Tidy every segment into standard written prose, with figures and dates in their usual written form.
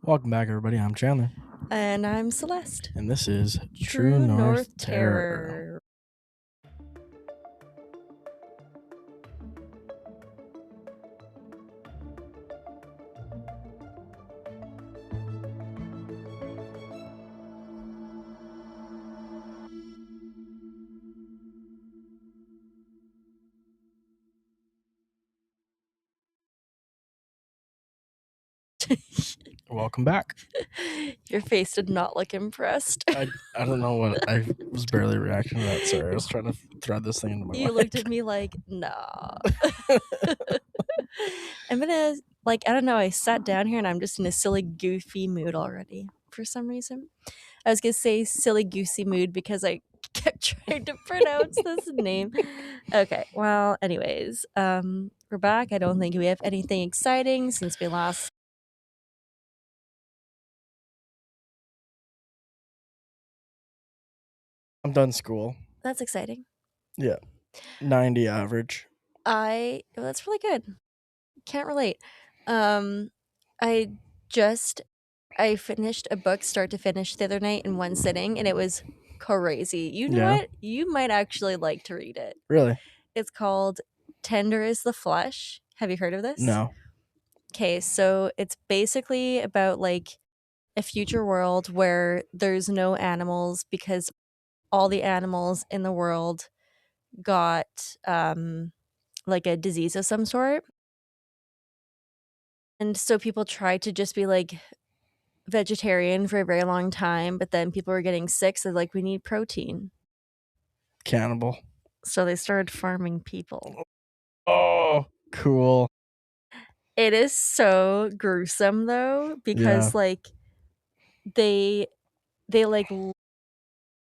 Welcome back, everybody. I'm Chandler. And I'm Celeste. And this is True North Terror. Welcome back. Your face did not look impressed. I don't know what. I was barely reacting to that. Sorry, I was trying to thread this thing into my You mic. looked at me like, nah. I'm gonna, I don't know, I sat down here and I'm just in a silly, goofy mood already for some reason. I was gonna say silly, goosey mood because I kept trying to pronounce this name. Okay, well, anyways, we're back. I don't think we have anything exciting since we last. I'm done school. That's exciting. Yeah, 90 average. Well, that's really good. Can't relate. I finished a book start to finish the other night in one sitting, and it was crazy. You know Yeah. what? You might actually like to read it. Really? It's called Tender is the Flesh. Have you heard of this? No. Okay, so it's basically about like a future world where there's no animals because all the animals in the world got like a disease of some sort. And so people try to just be like vegetarian for a very long time, but then people were getting sick, so like, we need protein. Cannibal. So they started farming people. Oh, cool. It is so gruesome though, because like they like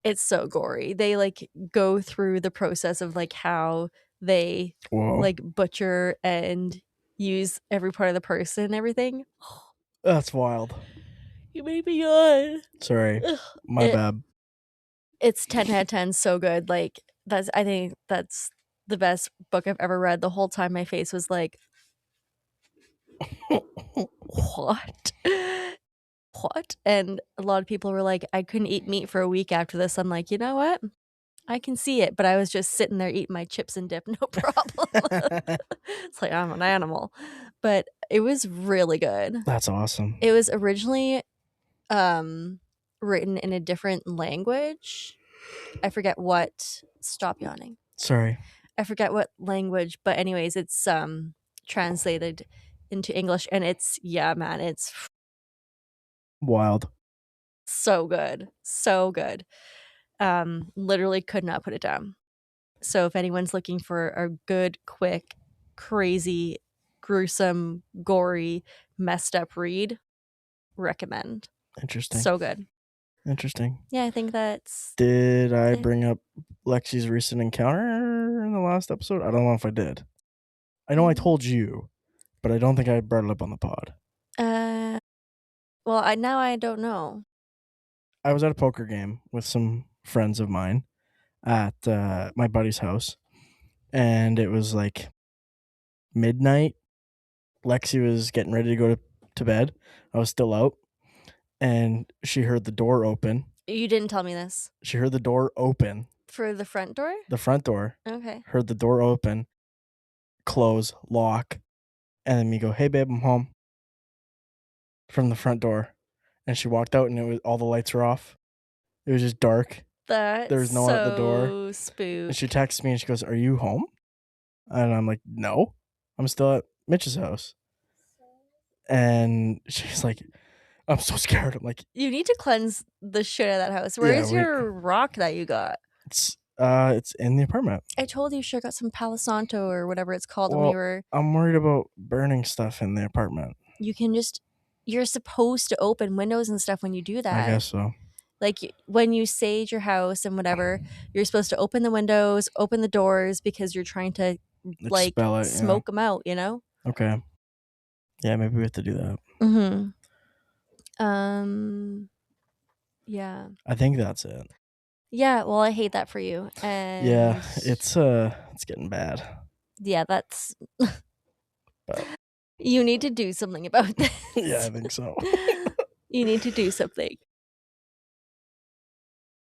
it's so gory. They like go through the process of like how they like butcher and use every part of the person and everything. That's wild. You made me yawn. Sorry. My bad. It's 10 out of 10, so good. Like I think that's the best book I've ever read. The whole time my face was like, what? What? And a lot of people were like, I couldn't eat meat for a week after this. I'm like, you know what? I can see it, but I was just sitting there eating my chips and dip, no problem. It's like, I'm an animal. But it was really good. That's awesome. It was originally written in a different language. I forget what. Stop yawning. Sorry. I forget what language, but anyways, it's translated into English, and it's man, it's Wild. so good. So good. Literally could not put it down. So if anyone's looking for a good, quick, crazy, gruesome, gory, messed up read, recommend. Interesting. So good. Interesting. Yeah, I think that's... Did I bring up Lexi's recent encounter in the last episode? I don't know if I did. I know I told you, but I don't think I brought it up on the pod. Well, now I don't know. I was at a poker game with some friends of mine at my buddy's house, and it was like midnight. Lexi was getting ready to go to bed. I was still out, and she heard the door open. You didn't tell me this. She heard the door open. For the front door? The front door. Okay. Heard the door open, close, lock, and then me go, "Hey babe, I'm home." From the front door. And she walked out, and all the lights were off. It was just dark. That's there was no one at the door. Spook. And she texts me and she goes, "Are you home?" And I'm like, "No, I'm still at Mitch's house." And she's like, "I'm so scared." I'm like, you need to cleanse the shit out of that house. Where's your rock that you got? It's in the apartment. I told you should have got some Palo Santo or whatever it's called when we were... I'm worried about burning stuff in the apartment. You can just... You're supposed to open windows and stuff when you do that. I guess so. Like, when you sage your house and whatever, you're supposed to open the windows, open the doors, because you're trying to, like, smoke them out, you know? Okay. Yeah, maybe we have to do that. Mm-hmm. Yeah. I think that's it. Yeah, well, I hate that for you. And yeah, it's getting bad. Yeah, that's... But you need to do something about this. Yeah, I think so. You need to do something.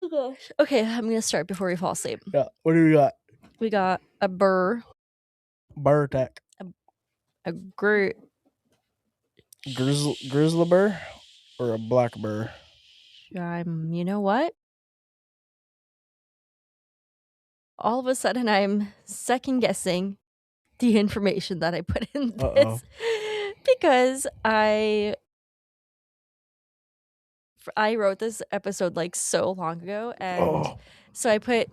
Oh gosh. Okay, I'm gonna start before we fall asleep. Yeah. What do we got? We got a burr, Bar attack. a gr. Grizzly burr or a black burr? You know what? All of a sudden, I'm second guessing the information that I put in this because I wrote this episode like so long ago, and so I put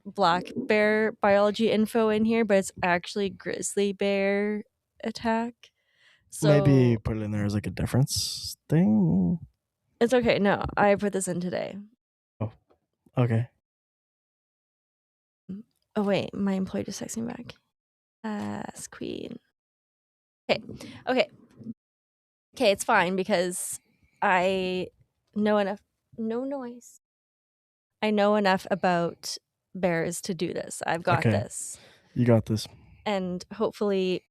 black bear biology info in here, but it's actually grizzly bear attack. So maybe put it in there as like a difference thing. It's okay. No, I put this in today. Oh, okay. Oh wait, my employee just texted me back. Ask queen. Okay. Okay, it's fine because I know enough. No noise. I know enough about bears to do this. I've got this. You got this. And hopefully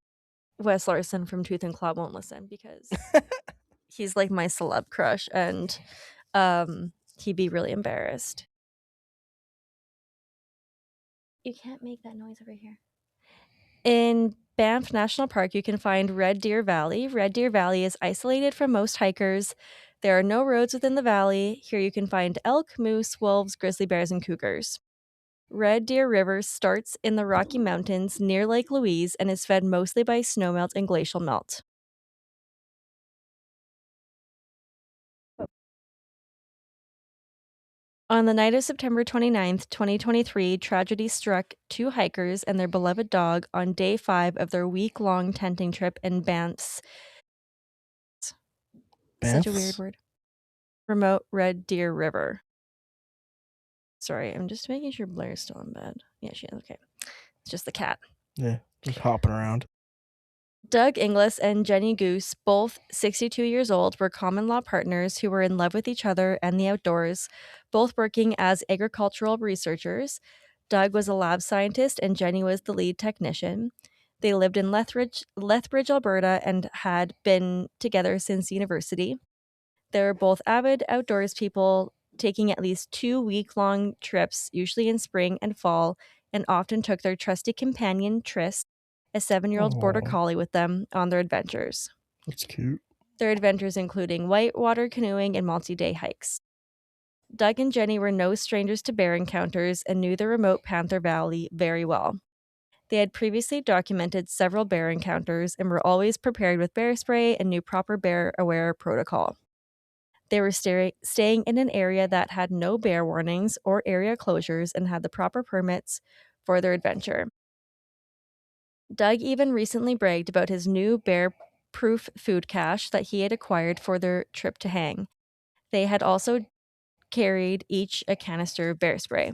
Wes Larson from Tooth and Claw won't listen because he's like my celeb crush, and he'd be really embarrassed. You can't make that noise over here. In Banff National Park, you can find Red Deer Valley. Red Deer Valley is isolated from most hikers. There are no roads within the valley. Here you can find elk, moose, wolves, grizzly bears, and cougars. Red Deer River starts in the Rocky Mountains near Lake Louise and is fed mostly by snowmelt and glacial melt. On the night of September 29th, 2023, tragedy struck two hikers and their beloved dog on day 5 of their week-long tenting trip in Banff's. Such a weird word. Remote Red Deer River. Sorry, I'm just making sure Blair's still in bed. Yeah, she is. Okay. It's just the cat. Yeah, just hopping around. Doug Inglis and Jenny Gusse, both 62 years old, were common law partners who were in love with each other and the outdoors, both working as agricultural researchers. Doug was a lab scientist and Jenny was the lead technician. They lived in Lethbridge, Alberta, and had been together since university. They were both avid outdoors people, taking at least 2 week-long trips, usually in spring and fall, and often took their trusty companion, Tris, a 7-year-old border collie, with them on their adventures. That's cute. Their adventures including whitewater canoeing and multi-day hikes. Doug and Jenny were no strangers to bear encounters and knew the remote Panther Valley very well. They had previously documented several bear encounters and were always prepared with bear spray and knew proper bear-aware protocol. They were staying in an area that had no bear warnings or area closures and had the proper permits for their adventure. Doug even recently bragged about his new bear-proof food cache that he had acquired for their trip to hang. They had also carried each a canister of bear spray.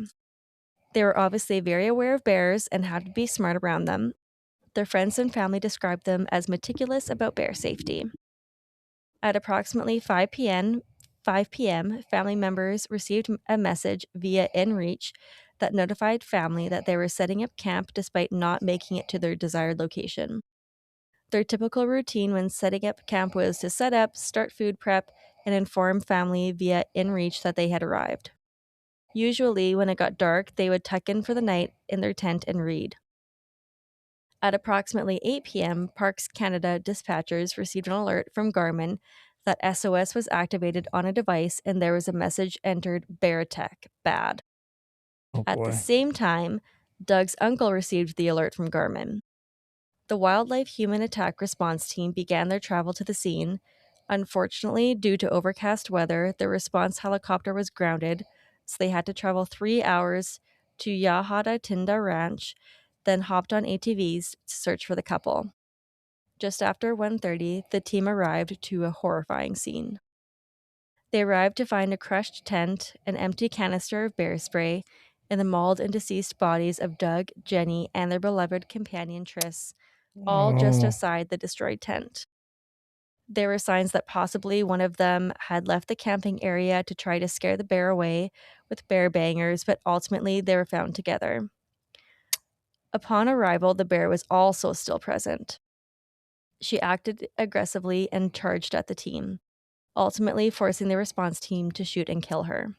They were obviously very aware of bears and how to be smart around them. Their friends and family described them as meticulous about bear safety. At approximately 5 p.m., family members received a message via InReach that notified family that they were setting up camp despite not making it to their desired location. Their typical routine when setting up camp was to set up, start food prep, and inform family via InReach that they had arrived. Usually, when it got dark, they would tuck in for the night in their tent and read. At approximately 8 p.m., Parks Canada dispatchers received an alert from Garmin that SOS was activated on a device and there was a message entered: bear attack, bad. At the same time, Doug's uncle received the alert from Garmin. The Wildlife Human Attack Response Team began their travel to the scene. Unfortunately, due to overcast weather, the response helicopter was grounded, so they had to travel 3 hours to Yahada Tinda Ranch, then hopped on ATVs to search for the couple. Just after 1:30, the team arrived to a horrifying scene. They arrived to find a crushed tent, an empty canister of bear spray, and the mauled and deceased bodies of Doug, Jenny, and their beloved companion Tris, all just outside the destroyed tent. There were signs that possibly one of them had left the camping area to try to scare the bear away with bear bangers, but ultimately they were found together. Upon arrival, the bear was also still present. She acted aggressively and charged at the team. ultimately forcing the response team to shoot and kill her.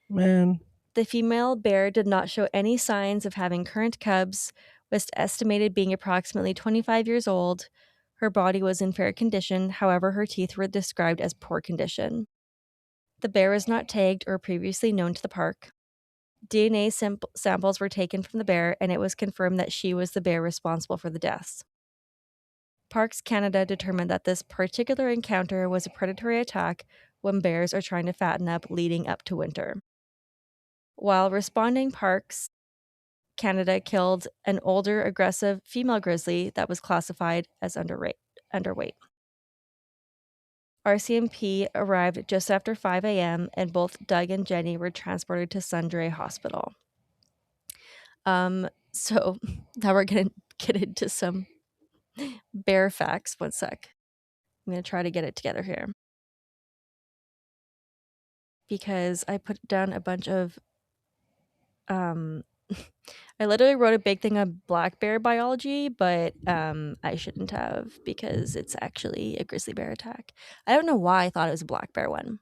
Man. The female bear did not show any signs of having current cubs, was estimated being approximately 25 years old. Her body was in fair condition, however, her teeth were described as poor condition. The bear was not tagged or previously known to the park. DNA samples were taken from the bear, and it was confirmed that she was the bear responsible for the deaths. Parks Canada determined that this particular encounter was a predatory attack when bears are trying to fatten up leading up to winter. While responding, Parks Canada killed an older, aggressive female grizzly that was classified as underweight. RCMP arrived just after 5 a.m., and both Doug and Jenny were transported to Sundre Hospital. So now we're going to get into some bear facts. One sec. I'm going to try to get it together here, because I put down a bunch of I literally wrote a big thing on black bear biology, but I shouldn't have, because it's actually a grizzly bear attack. I don't know why I thought it was a black bear one.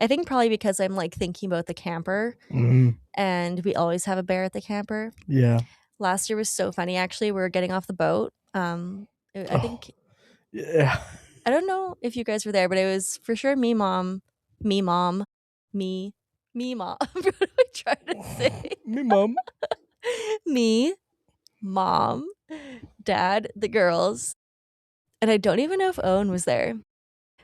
I think probably because I'm like thinking about the camper, and we always have a bear at the camper. Yeah. Last year was so funny. Actually, we were getting off the boat. I think. Yeah. I don't know if you guys were there, but it was for sure me, mom. Me, mom. What am I trying to say? Me, mom. Me, mom, dad, the girls, and I don't even know if Owen was there.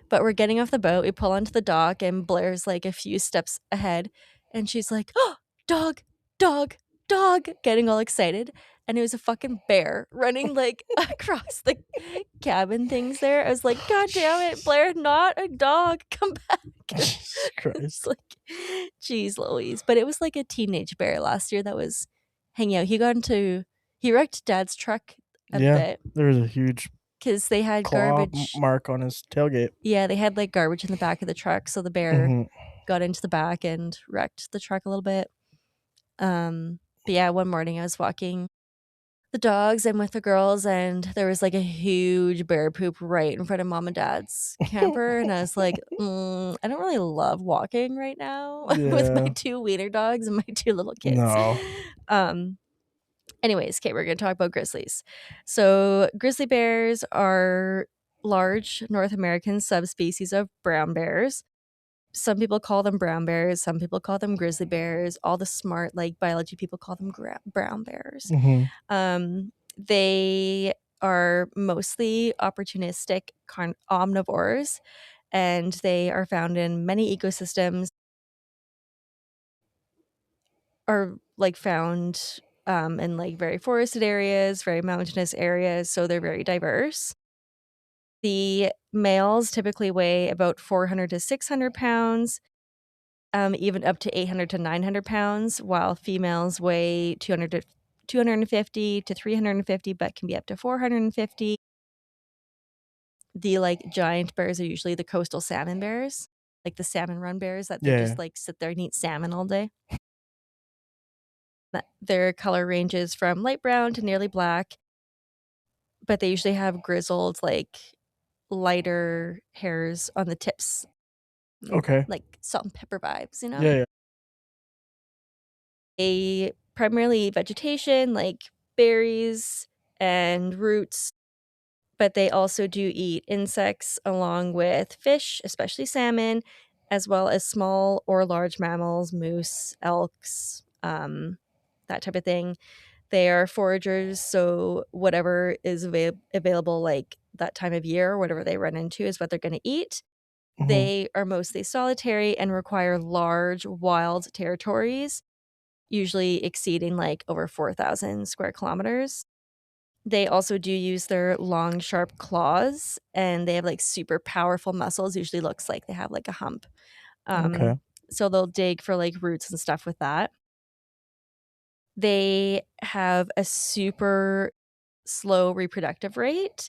But we're getting off the boat. We pull onto the dock, and Blair's like a few steps ahead, and she's like, "Oh, dog, dog, dog," getting all excited. And it was a fucking bear running like across the cabin things there. I was like, "God damn it, Blair, not a dog. Come back." Jesus Christ. It's like, geez Louise. But it was like a teenage bear last year that was hanging out. He wrecked Dad's truck a bit. There was a huge because they had garbage mark on his tailgate. Yeah, they had like garbage in the back of the truck, so the bear got into the back and wrecked the truck a little bit. But yeah, one morning I was walking the dogs and with the girls, and there was like a huge bear poop right in front of Mom and Dad's camper, and I was like, I don't really love walking right now with my 2 wiener dogs and my 2 little kids. No. Anyways, okay, we're going to talk about grizzlies. So grizzly bears are large North American subspecies of brown bears. Some people call them brown bears. Some people call them grizzly bears. All the smart, like, biology people call them brown bears. They are mostly opportunistic omnivores, and they are found in many ecosystems, are like found in like very forested areas, very mountainous areas, so they're very diverse. The males typically weigh about 400 to 600 pounds, even up to 800 to 900 pounds, while females weigh 250 to 350, but can be up to 450. The like giant bears are usually the coastal salmon bears, like the salmon run bears that they just like sit there and eat salmon all day. Their color ranges from light brown to nearly black, but they usually have grizzled, like lighter hairs on the tips. Okay. Like salt and pepper vibes, you know? Yeah. They primarily eat vegetation like berries and roots, but they also do eat insects along with fish, especially salmon, as well as small or large mammals, moose, elks, that type of thing. They are foragers, so whatever is available like that time of year, whatever they run into is what they're going to eat. They are mostly solitary and require large wild territories, usually exceeding like over 4,000 square kilometers. They also do use their long, sharp claws, and they have like super powerful muscles. Usually looks like they have like a hump. So they'll dig for like roots and stuff with that. They have a super slow reproductive rate.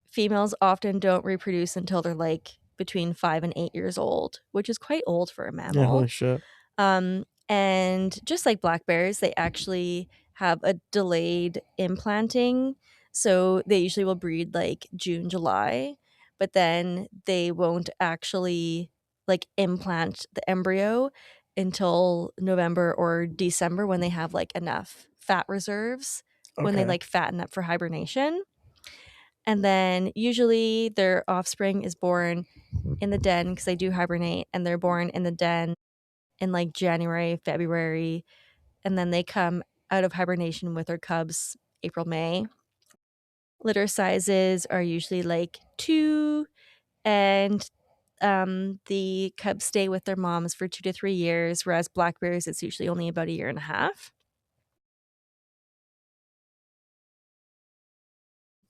Females often don't reproduce until they're like between 5 and 8 years old, which is quite old for a mammal. Yeah, holy shit. And just like black bears, they actually have a delayed implanting. So they usually will breed like June, July, but then they won't actually like implant the embryo until November or December when they have like enough fat reserves, when they Okay. like fatten up for hibernation. And then usually their offspring is born in the den because they do hibernate, and they're born in the den in like January, February, and then they come out of hibernation with their cubs April, May. Litter sizes are usually like 2, and the cubs stay with their moms for 2 to 3 years, whereas black bears, it's usually only about a year and a half.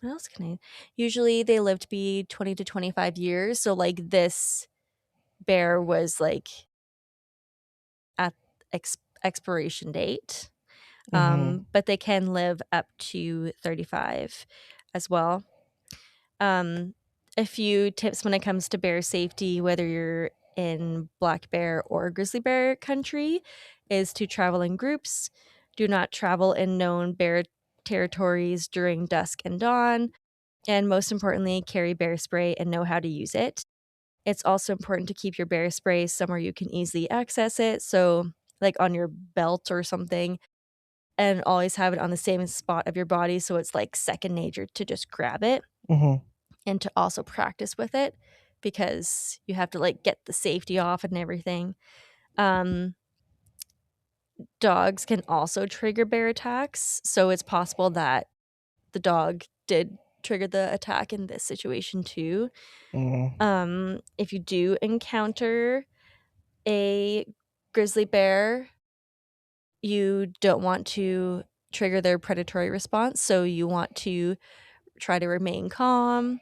What else can I usually they live to be 20 to 25 years, so, like, this bear was, like, at expiration date, Mhm. but they can live up to 35 as well. Um, a few tips when it comes to bear safety, whether you're in black bear or grizzly bear country, is to travel in groups. Do not travel in known bear territories during dusk and dawn. And most importantly, carry bear spray and know how to use it. It's also important to keep your bear spray somewhere you can easily access it. So, like on your belt or something, and always have it on the same spot of your body. So it's like second nature to just grab it Mhm. and to also practice with it because you have to like get the safety off and everything. Um, Dogs can also trigger bear attacks. So it's possible that the dog did trigger the attack in this situation too. Mhm. If you do encounter a grizzly bear, you don't want to trigger their predatory response. So you want to try to remain calm,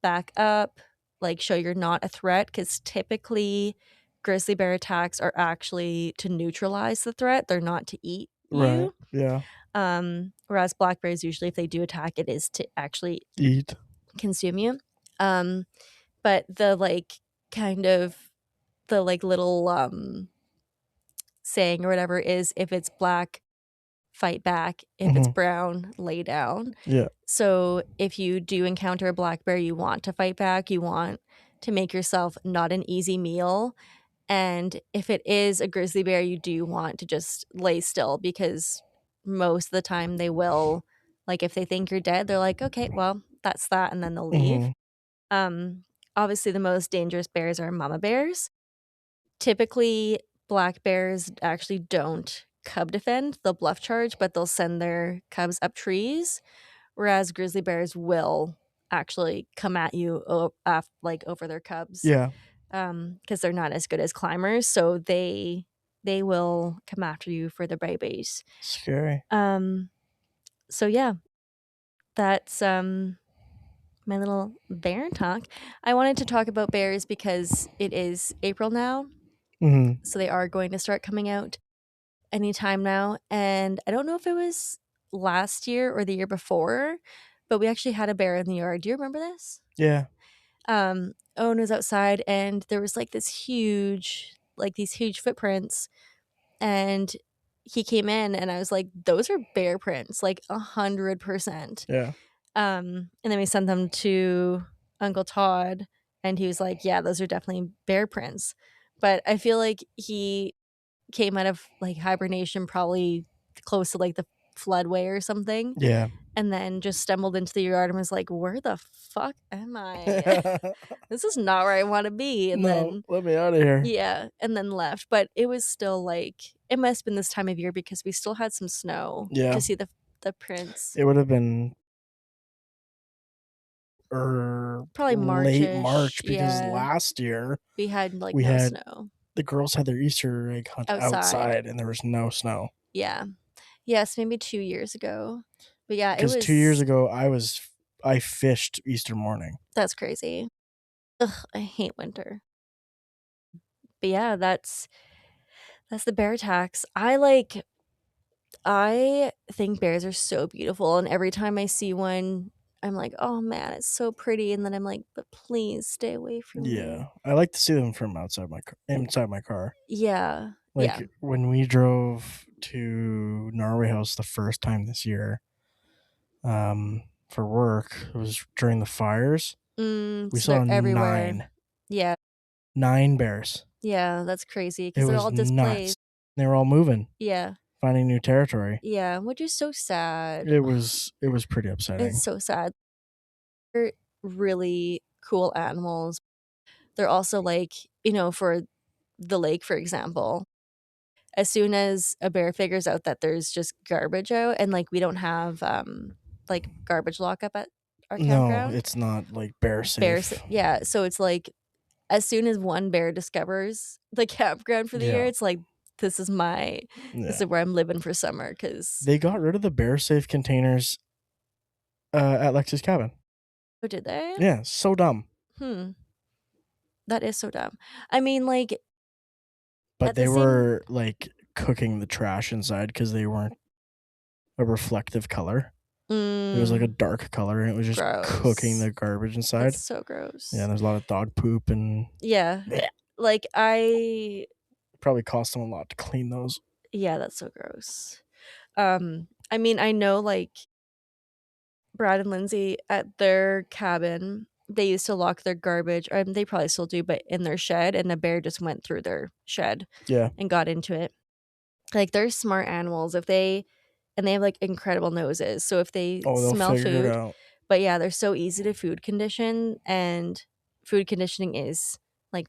back up, like show you're not a threat because typically grizzly bear attacks are actually to neutralize the threat. They're not to eat Right. you. Yeah. Whereas black bears usually if they do attack, it is to actually Eat. consume you. Um, but the like kind of the like little saying or whatever is if it's black, fight back. If it's Mhm. brown, lay down. Yeah. So if you do encounter a black bear, you want to fight back. You want to make yourself not an easy meal. And if it is a grizzly bear, you do want to just lay still because most of the time they will, like if they think you're dead, they're like, okay, well, that's that. And then they'll leave. Mhm. Um, Obviously, the most dangerous bears are mama bears. Typically, black bears actually don't cub defend, they'll bluff charge, but they'll send their cubs up trees, whereas grizzly bears will actually come at you like over their cubs, Yeah. because they're not as good as climbers, so they will come after you for the babies. Scary. Um, so yeah, that's my little bear talk. I wanted to talk about bears because it is April now, Mhm. so they are going to start coming out anytime now. And I don't know if it was last year or the year before, but we actually had a bear in the yard. Do you remember this? Yeah. Owen was outside and there was like these huge footprints. And he came in and I was like, those are bear prints, like 100%. Yeah. And then we sent them to Uncle Todd and he was like, yeah, those are definitely bear prints. But I feel like he came out of like hibernation probably close to like the floodway or something Yeah. and then just stumbled into the yard and was like, where the fuck am I? This is not where I want to be. And No, then let me out of here. yeah, and then left. But it was still like it must have been this time of year because we still had some snow Yeah. to see the prints. It would have been Probably late March-ish. March because Yeah. last year We had like we no had snow the girls had their Easter egg hunt outside. outside and there was no snow. Yeah. Yes, maybe 2 years ago. But yeah, it Because 2 years was ago I fished Easter morning. that's crazy. Ugh, I hate winter. But yeah, that's the bear tax. I think bears are so beautiful and every time I see one, I'm like, "Oh man, it's so pretty." And then I'm like, "But please stay away from me." Yeah, I like to see them from inside my car. Yeah. Yeah. Like when we drove to Norway House the first time this year, for work, it was during the fires. We So saw they're everywhere. 9. Yeah. 9 bears. Yeah, that's crazy It because they're was all nuts. displaced. They were all moving, Yeah. finding new territory. Yeah, which is so sad. It was pretty It's upsetting. so sad. They're really cool animals. They're also like, for the lake, for example, as soon as a bear figures out that there's just garbage out and like we don't have like garbage lockup at our No, campground. it's not like bear safe. Yeah, so it's like as soon as one bear discovers the campground for the year, Yeah. it's like this is Yeah. where I'm living for summer because They got rid of the bear safe containers at Lexi's cabin. oh, did they? Yeah, so dumb. That is so dumb. I mean, like But at the they same were like cooking the trash inside because they weren't a reflective color. It was like a dark color and it was just cooking gross. the garbage That's inside. so gross. Yeah, there's a lot of dog poop and Yeah. bleh. Like I Probably cost them a lot to clean those. yeah, that's so gross. I mean, I know like Brad and Lindsay at their cabin, they used to lock their garbage, or they probably still do, but in their shed, and a bear just went through their shed Yeah. and got into it. Like they're smart animals. And they have like incredible noses. So if they They'll smell figure it food, out. but yeah, they're so easy to food condition, and food conditioning is like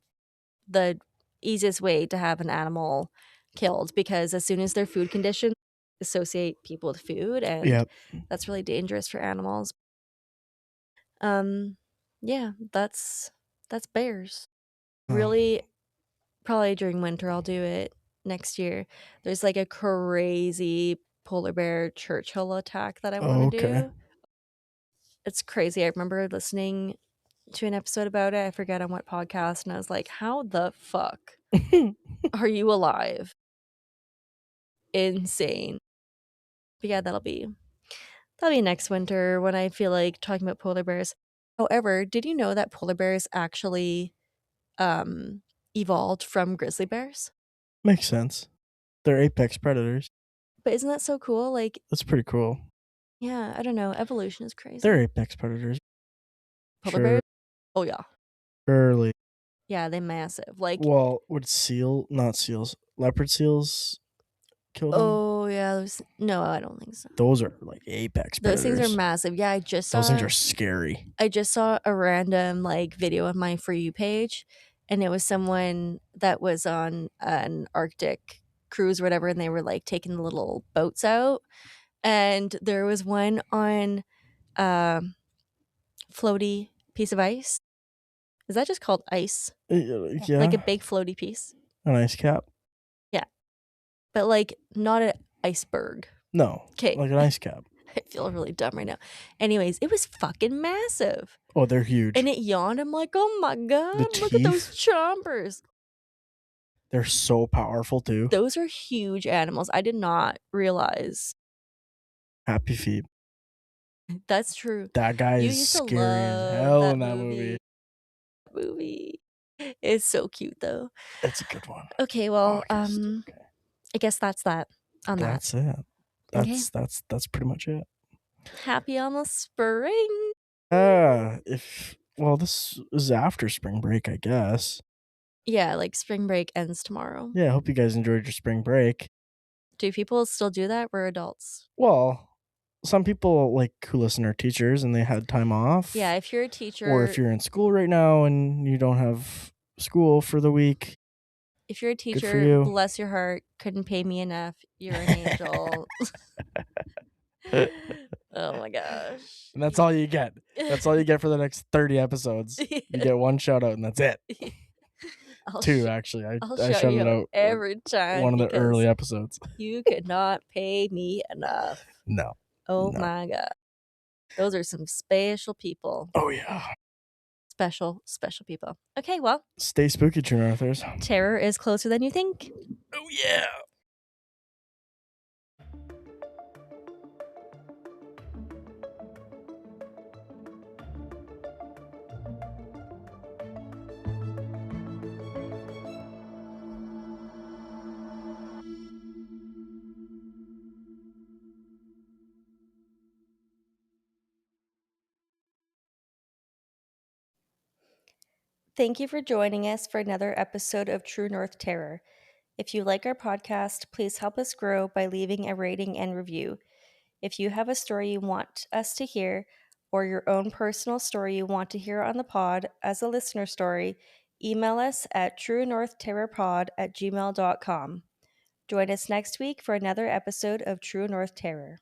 the easiest way to have an animal killed because as soon as they're food conditioned, associate people with food, and Yep. that's really dangerous for animals. Um, yeah, that's bears. Oh. Really, probably during winter I'll do it next year. There's like a crazy polar bear Churchill attack that I want to Okay. do. It's crazy. I remember listening to an episode about it. I forget on what podcast, and I was like, "How the fuck are you alive?" Insane. But yeah, that'll be next winter when I feel like talking about polar bears. However, did you know that polar bears actually evolved from grizzly bears? Makes sense. They're apex predators. But isn't that so cool? Like, That's pretty cool. yeah, I don't know. Evolution is crazy. They're apex predators. Polar bears? Oh yeah. Surely. Yeah, they massive. Like, Well, would not seals, leopard seals kill them? oh yeah, no, I don't think so. Those are like apex Those things are predators. massive. Yeah, Those things are scary. I just saw a random like video on my For You page, and it was someone that was on an Arctic cruise or whatever, and they were like taking the little boats out, and there was one on a floaty piece of ice. Is that just called ice? Yeah. Like a big floaty piece? An ice cap? Yeah, but like not an iceberg. No. Okay. Like an ice cap. I feel really dumb right now. Anyways, it was fucking massive. Oh, they're huge. And it yawned. I'm like, oh my God, look at those teeth? chompers. They're so powerful too. Those are huge animals. I did not realize. Happy feet. That's true. That guy You is used to scary as love hell that in that movie. movie. It's so cute though. It's a good one. Okay, well, August. Okay. I guess that's that on that. That's it. Okay. That's pretty much it. Happy almost spring. This is after spring break, I guess. Yeah, like spring break ends tomorrow. Yeah, I hope you guys enjoyed your spring break. Do people still do that? We're adults. Well, some people like who listen are teachers and they had time off. Yeah, if you're a teacher, or if you're in school right now and you don't have school for the week. If you're a Good for teacher, you. bless your heart, couldn't pay me enough. You're an angel. Oh my gosh. And that's all you get. That's all you get for the next 30 episodes. You get one shout out and that's it. Two, actually. I shouted you out every time. one of the early episodes. You could not pay me enough. No. Oh my God. Those are some special people. Oh yeah. Special people. Okay, well. Stay spooky, True Northers. Terror is closer than you think. Oh yeah. Thank you for joining us for another episode of True North Terror. If you like our podcast, please help us grow by leaving a rating and review. If you have a story you want us to hear, or your own personal story you want to hear on the pod as a listener story, email us at truenorthterrorpod@gmail.com. Join us next week for another episode of True North Terror.